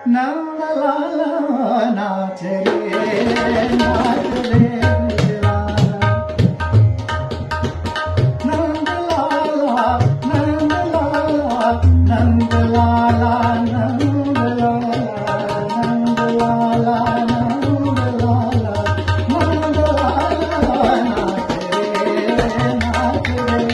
नंदलाला नाच रे नाच रे नंदलाला नंदलाला नंदलाला नंदलाला नंदलाला नंदलाला नंदलाला नाच रे नाच रे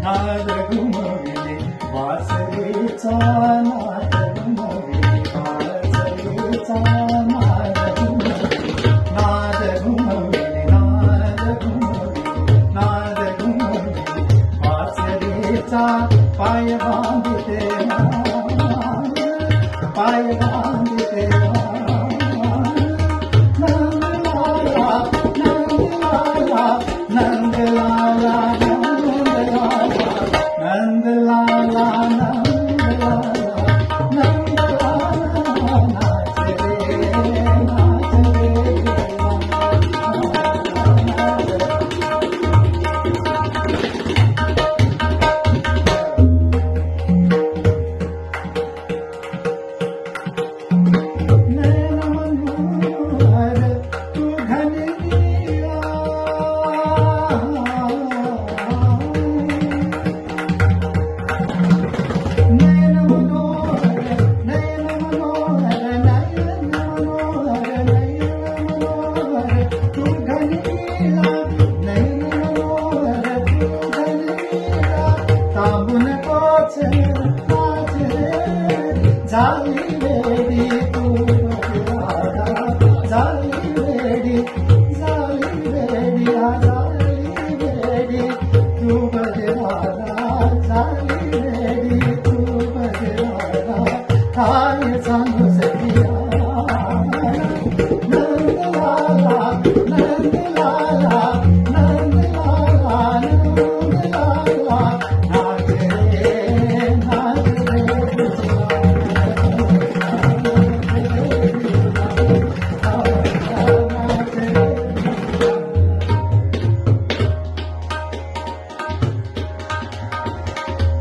नाद घुमविले वासरेचा नाद घुमविले वासरेचा नाद घुमविले नाद घुमविले नाद घुमविले नाद घुमविले वासरेचा पाय बांधिते पाय बांधिते नंदलाला नंदलाला नंदलाला नंदलाला नंदलाला नंदलाला नाच रे नाच रे नैन मनोहर तू घन दिया नैन मनोहर नैन मनोहर नैन मनोहर नैन मनोहर तू घन दिया नैन मनोहर तू घन दिया ताबून कोच नाच रे झाली वेडी तू बजरादा झाली वेडी झाली वेडी झाली वेडी तू बजरादा झाली वेडी तू बजरादा काय सांगू सखिया नंदलाला नंदलाला नंदलाला नंदलाला नाच रे नाच रे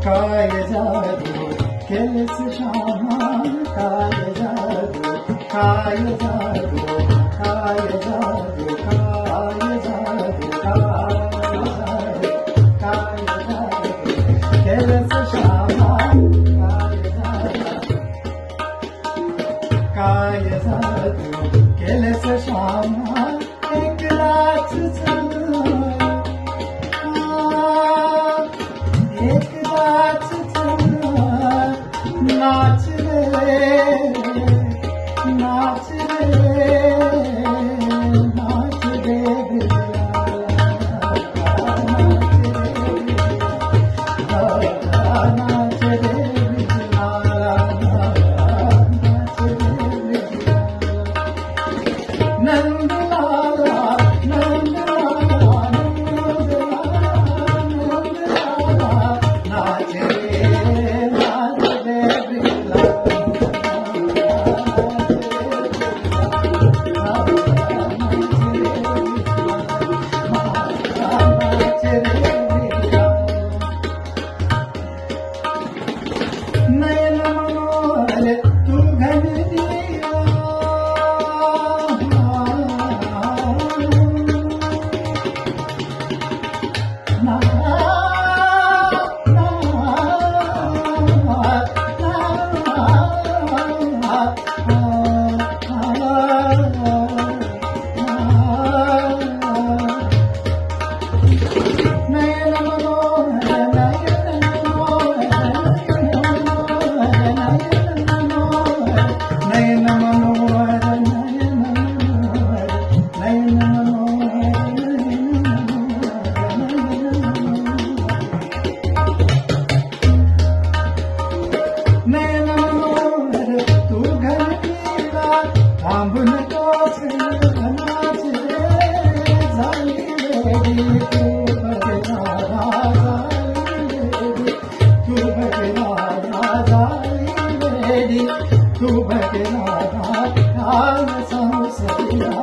काय जादू केलस श्यामा काय जादू काय जादू काय जादू काय जादू काय जादू केलस श्यामा काय जादू केलस श्यामा एकलाच एकदाच नाच रे नाच रे नाच रे नाच रे नंदलाला नंदलाला नंदलाला नाच रे नाच रे नयन मनोहर तू घन दिया नयन मनोहर नयन मनोहर नयन मनोहर नयन मनोहर नयन मनोहर नयन मनोहर तू घर गेला थांबून कोच नाच रे झाली वेडी तू बजरादा झाली वेडी तू बजरादा झाली वेडी तू बजरादा काय सांगू सखिया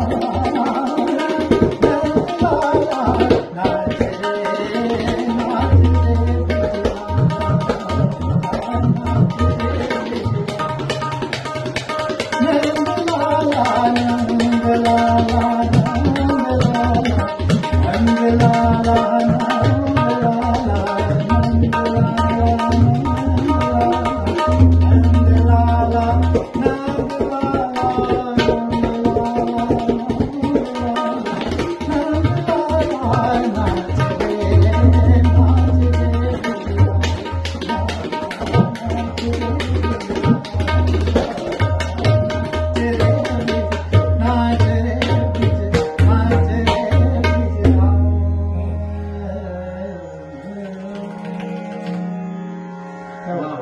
ठेवा.